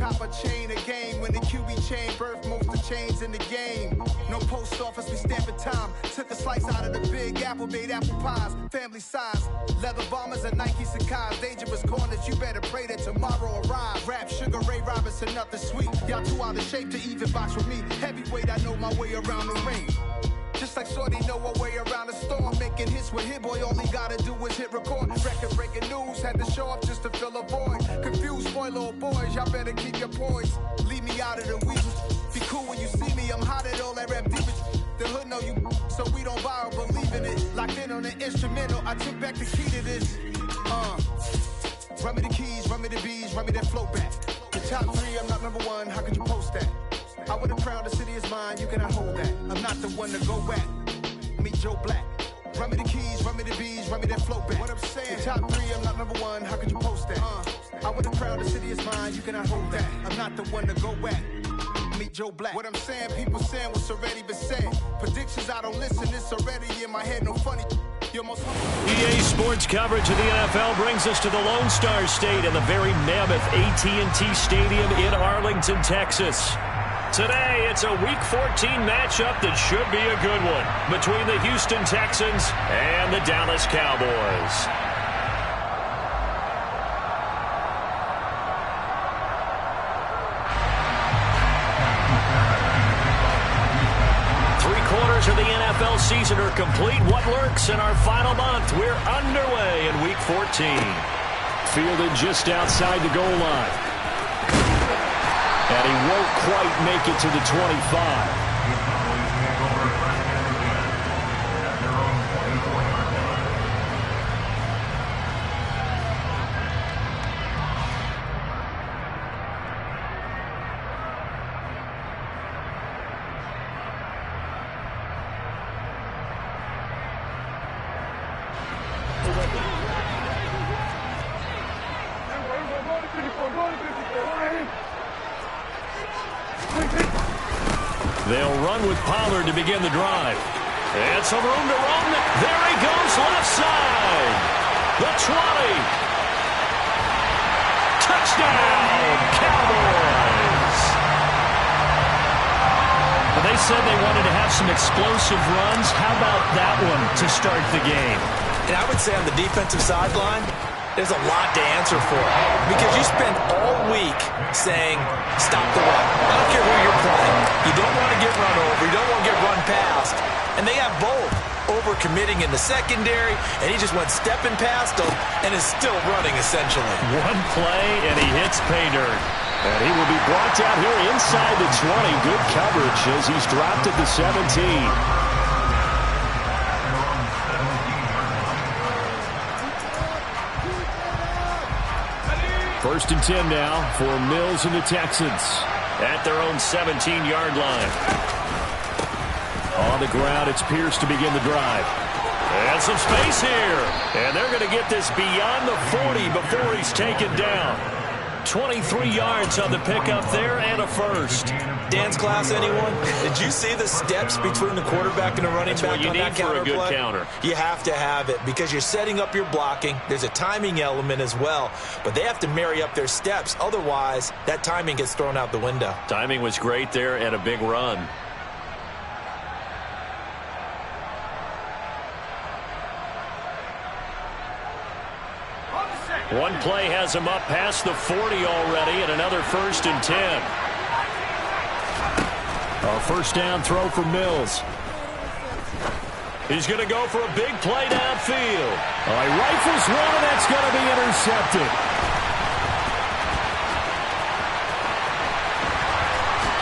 cop a chain of game. When the QB chain birthed most of chains in the game. No post office, we stamping time. Took a slice out of the big apple, made apple pies. Family size, leather bombers and Nike Sacai's. Dangerous corners, you better pray that tomorrow arrives. Rap, Sugar Ray Robinson, nothing sweet. Y'all too out of shape to even box with me. Heavyweight, I know my way around the ring. Just like Shorty know her way around the storm. Making hits with Hit Boy, all he gotta do is hit record. Record breaking news, had to show up just to fill a void. Confused boy, little boys, y'all better keep your poise. Leave me out of the weasels. Be cool when you see me, I'm hot at all that rap deep. The hood know you, so we don't borrow, believe in it. Locked in on the instrumental, I took back the key to this. Run me the keys, run me the bees, run me that flow back. The top 3, I'm not number 1, how could you post that? I would have crowned the city is mine, you cannot hold that. I'm not the one to go back. Meet Joe Black. Run me the keys, run me the bees, run me that flow back. What I'm saying, the top 3, I'm not number 1, how could you post that? I would have crowned the city is mine, you cannot hold that. I'm not the one to go back. Meet Joe Black. What I'm saying, people saying what's already been said. Predictions, I don't listen, it's already in my head, no funny. EA Sports coverage of the NFL brings us to the Lone Star State in the very mammoth AT&T Stadium in Arlington, Texas. Today, it's a Week 14 matchup that should be a good one between the Houston Texans and the Dallas Cowboys. Of the NFL season are complete. What lurks in our final month? We're underway in Week 14. Fielded just outside the goal line. And he won't quite make it to the 25. They'll run with Pollard to begin the drive. And some room to run. There he goes, left side. The 20. Touchdown, Cowboys. They said they wanted to have some explosive runs. How about that one to start the game? And I would say on the defensive sideline, there's a lot to answer for. Because you spend all week saying, stop the run. I don't care who you're playing. You don't want to get run over. You don't want to get run past. And they have both. Over-committing in the secondary, and he just went stepping past them and is still running, essentially. One play, and he hits pay dirt. And he will be brought down here inside the 20. Good coverage as he's dropped at the 17. First and 10 now for Mills and the Texans at their own 17-yard line. On the ground, it's Pierce to begin the drive. And some space here. And they're going to get this beyond the 40 before he's taken down. 23 yards on the pickup there and a first. Dance class, anyone? Did you see the steps between the quarterback and the running back on that counter play? That's what you need for a good counter. You have to have it because you're setting up your blocking. There's a timing element as well, but they have to marry up their steps. Otherwise, that timing gets thrown out the window. Timing was great there and a big run. One play has him up past the 40 already, and another first and 10. A first down throw for Mills. He's going to go for a big play downfield. He rifles one, and that's going to be intercepted.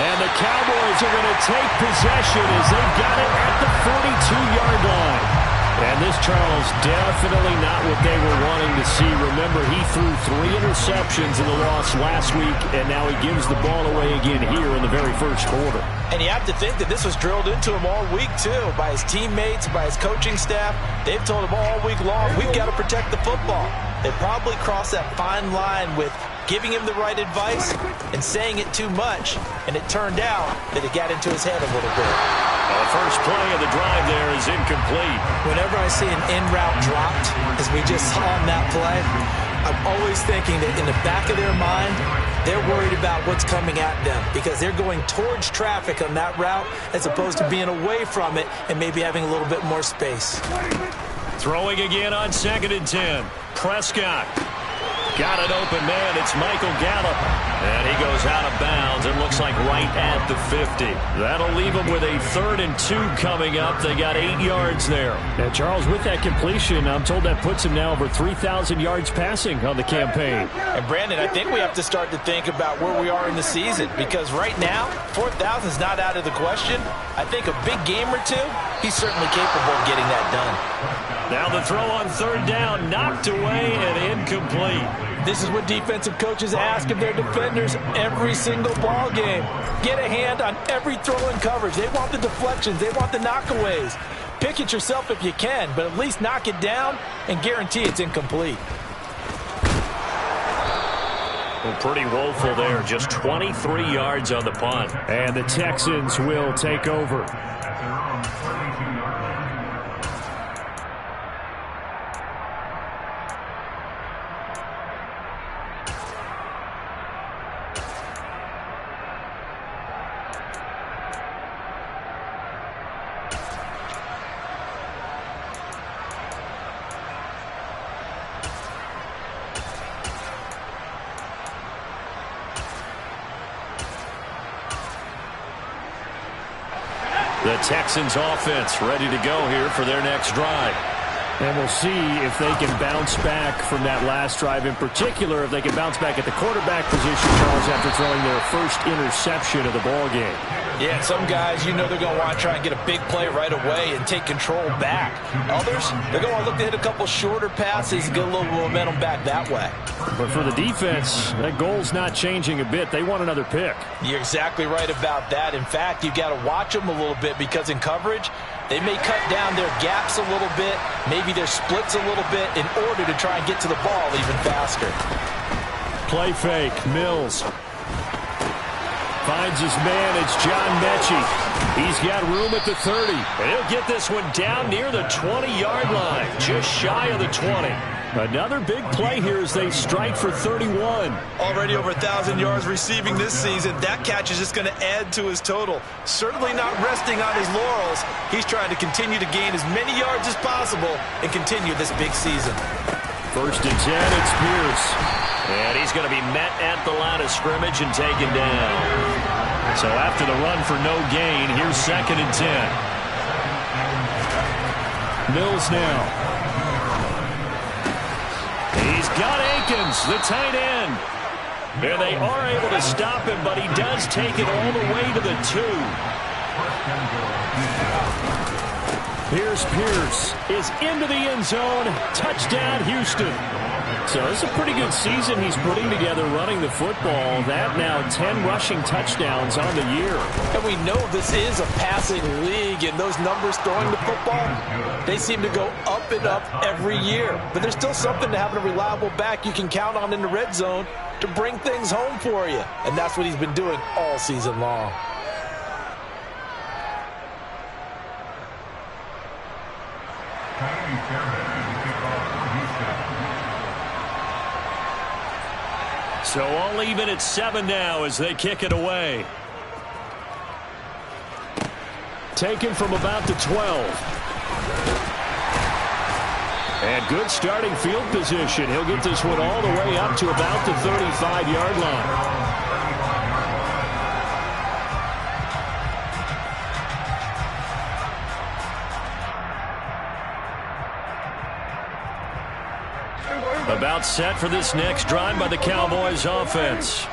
And the Cowboys are going to take possession as they've got it at the 42-yard line. And this, Charles, definitely not what they were wanting to see. Remember, he threw 3 interceptions in the loss last week, and now he gives the ball away again here in the very first quarter. And you have to think that this was drilled into him all week, too, by his teammates, by his coaching staff. They've told him all week long, we've got to protect the football. They probably crossed that fine line with giving him the right advice and saying it too much, and it turned out that it got into his head a little bit. The first play of the drive there is incomplete. Whenever I see an in route dropped, as we just saw on that play, I'm always thinking that in the back of their mind, they're worried about what's coming at them because they're going towards traffic on that route as opposed to being away from it and maybe having a little bit more space. Throwing again on 2nd and 10. Prescott. Got an open man. It's Michael Gallup. And he goes out of bounds. It looks like right at the 50. That'll leave them with a 3rd and 2 coming up. They got 8 yards there. And Charles, with that completion, I'm told that puts him now over 3,000 yards passing on the campaign. And Brandon, I think we have to start to think about where we are in the season because right now, 4,000 is not out of the question. I think a big game or two, he's certainly capable of getting that done. Now the throw on 3rd down, knocked away and incomplete. This is what defensive coaches ask of their defenders every single ball game. Get a hand on every throw and coverage. They want the deflections. They want the knockaways. Pick it yourself if you can, but at least knock it down and guarantee it's incomplete. Well, pretty woeful there. Just 23 yards on the punt. And the Texans will take over. The Texans offense ready to go here for their next drive. And we'll see if they can bounce back from that last drive. In particular, if they can bounce back at the quarterback position, Charles, after throwing their first interception of the ball game. Yeah, some guys, you know they're going to want to try and get a big play right away and take control back. Others, they're going to look to hit a couple shorter passes and get a little momentum back that way. But for the defense, that goal's not changing a bit. They want another pick. You're exactly right about that. In fact, you've got to watch them a little bit because in coverage, they may cut down their gaps a little bit, maybe their splits a little bit in order to try and get to the ball even faster. Play fake, Mills. Finds his man, it's John Mechie. He's got room at the 30. And he'll get this one down near the 20-yard line, just shy of the 20. Another big play here as they strike for 31. Already over 1,000 yards receiving this season. That catch is just going to add to his total. Certainly not resting on his laurels. He's trying to continue to gain as many yards as possible and continue this big season. 1st and 10, it's Pierce. And he's going to be met at the line of scrimmage and taken down. So after the run for no gain, here's 2nd and 10. Mills now. He's got Akins, the tight end. And they are able to stop him, but he does take it all the way to the 2. Here's Pierce is into the end zone. Touchdown, Houston. So it's a pretty good season he's putting together running the football. That now 10 rushing touchdowns on the year. And we know this is a passing league, and those numbers throwing the football, they seem to go up and up every year. But there's still something to having a reliable back you can count on in the red zone to bring things home for you. And that's what he's been doing all season long. So all even at 7 now as they kick it away. Taken from about the 12. And good starting field position. He'll get this one all the way up to about the 35-yard line. About set for this next drive by the Cowboys offense.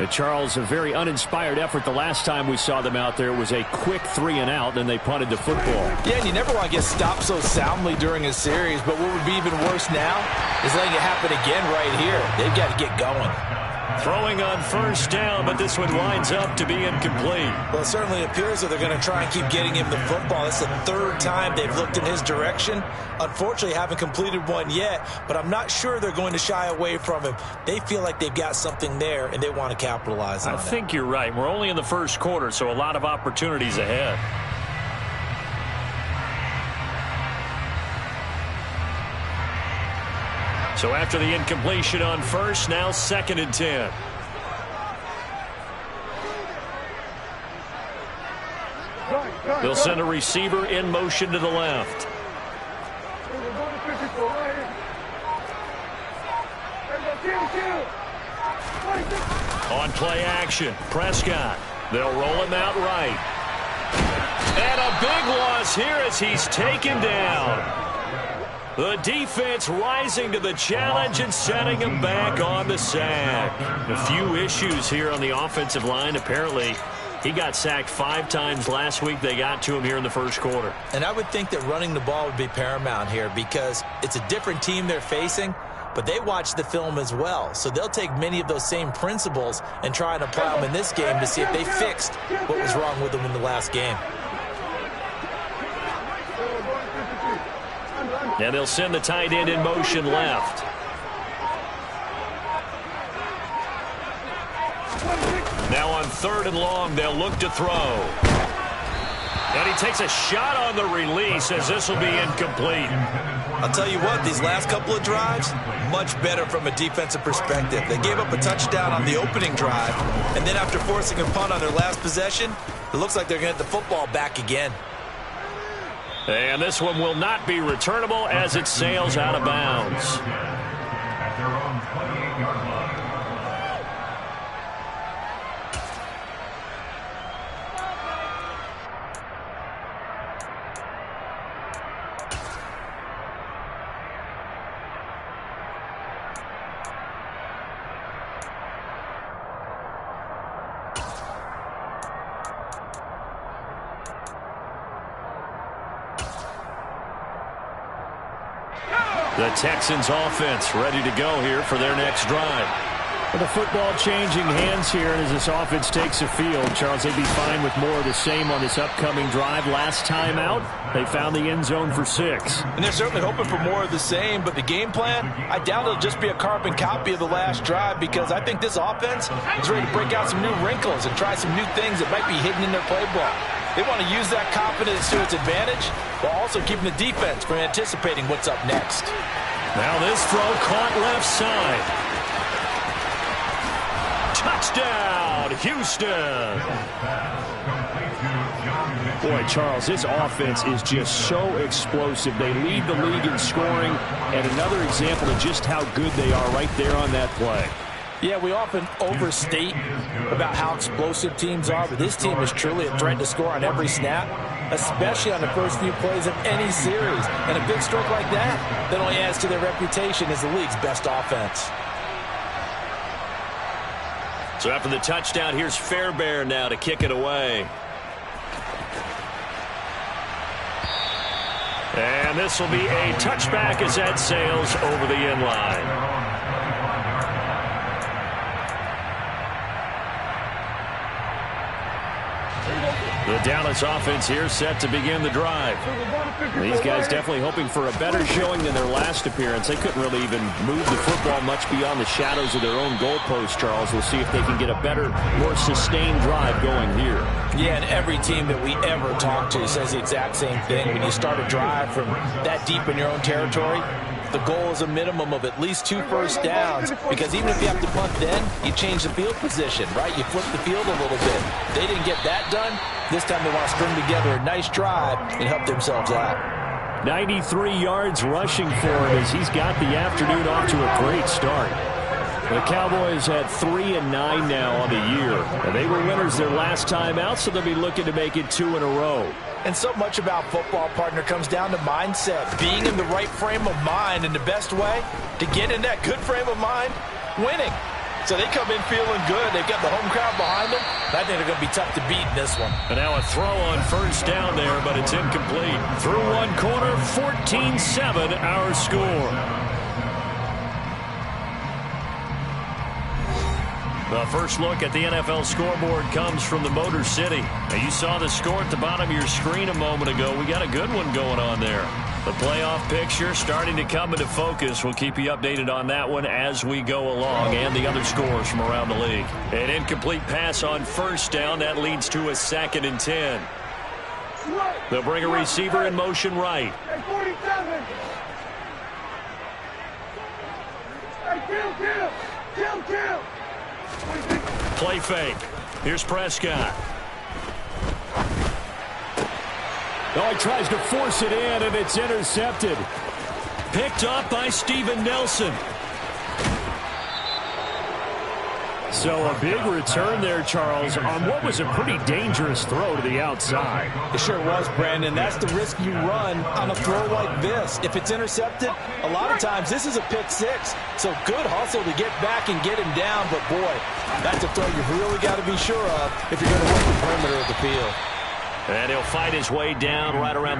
Charles, a very uninspired effort the last time we saw them out there. It was a quick 3 and out, then they punted the football. Yeah, and you never want to get stopped so soundly during a series, but what would be even worse now is letting it happen again right here. They've got to get going. Throwing on 1st down, but this one winds up to be incomplete. Well, it certainly appears that they're going to try and keep getting him the football. It's the 3rd time they've looked in his direction. Unfortunately, haven't completed one yet, but I'm not sure they're going to shy away from him. They feel like they've got something there, and they want to capitalize on it. I think you're right. We're only in the 1st quarter, so a lot of opportunities ahead. So after the incompletion on first, now 2nd and 10. They'll send a receiver in motion to the left. On play action, Prescott. They'll roll him out right. And a big loss here as he's taken down. The defense rising to the challenge and setting him back on the sack. A few issues here on the offensive line. Apparently, he got sacked 5 times last week. They got to him here in the first quarter. And I would think that running the ball would be paramount here because it's a different team they're facing, but they watch the film as well. So they'll take many of those same principles and try and apply them in this game to see if they fixed what was wrong with them in the last game. And they'll send the tight end in motion left. Now on 3rd and long, they'll look to throw. And he takes a shot on the release as this will be incomplete. I'll tell you what, these last couple of drives, much better from a defensive perspective. They gave up a touchdown on the opening drive, and then after forcing a punt on their last possession, it looks like they're going to get the football back again. And this one will not be returnable as it sails out of bounds. The Texans offense ready to go here for their next drive. With the football changing hands here as this offense takes a field, Charles, they'd be fine with more of the same on this upcoming drive. Last time out, they found the end zone for 6. And they're certainly hoping for more of the same, but the game plan, I doubt it'll just be a carbon copy of the last drive because I think this offense is ready to break out some new wrinkles and try some new things that might be hidden in their playbook. They want to use that confidence to its advantage while also keeping the defense from anticipating what's up next. Now this throw caught left side. Touchdown, Houston. Boy, Charles, this offense is just so explosive. They lead the league in scoring, and another example of just how good they are right there on that play. Yeah, we often overstate about how explosive teams are, but this team is truly a threat to score on every snap, especially on the first few plays of any series. And a big stroke like that only adds to their reputation as the league's best offense. So after the touchdown, here's Fairbairn now to kick it away. And this will be a touchback as that sails over the end line. The Dallas offense here set to begin the drive. These guys definitely hoping for a better showing than their last appearance. They couldn't really even move the football much beyond the shadows of their own goalpost, Charles. We'll see if they can get a better, more sustained drive going here. Yeah, and every team that we ever talk to says the exact same thing. When you start a drive from that deep in your own territory, the goal is a minimum of at least 2 first downs, because even if you have to punt then, you change the field position, right? You flip the field a little bit. They didn't get that done. This time they want to string together a nice drive and help themselves out. 93 yards rushing for him as he's got the afternoon off to a great start. The Cowboys at 3-9 now on the year. And they were winners their last time out, so they'll be looking to make it 2 in a row. And so much about football, partner, comes down to mindset. Being in the right frame of mind, and the best way to get in that good frame of mind, winning. So they come in feeling good. They've got the home crowd behind them. I think they're going to be tough to beat in this one. And now a throw on first down there, but it's incomplete. Through one quarter, 14-7 our score. The first look at the NFL scoreboard comes from the Motor City. Now, you saw the score at the bottom of your screen a moment ago. We got a good one going on there. The playoff picture starting to come into focus. We'll keep you updated on that one as we go along, and the other scores from around the league. An incomplete pass on first down. That leads to a 2nd and 10. They'll bring a receiver in motion right. Play fake. Here's Prescott. Oh, he tries to force it in, and it's intercepted. Picked up by Steven Nelson. So a big return there, Charles, on what was a pretty dangerous throw to the outside. It sure was, Brandon. That's the risk you run on a throw like this. If it's intercepted, a lot of times this is a pick six. So good hustle to get back and get him down. But, boy, that's a throw you've really got to be sure of if you're going to work the perimeter of the field. And he'll fight his way down right around the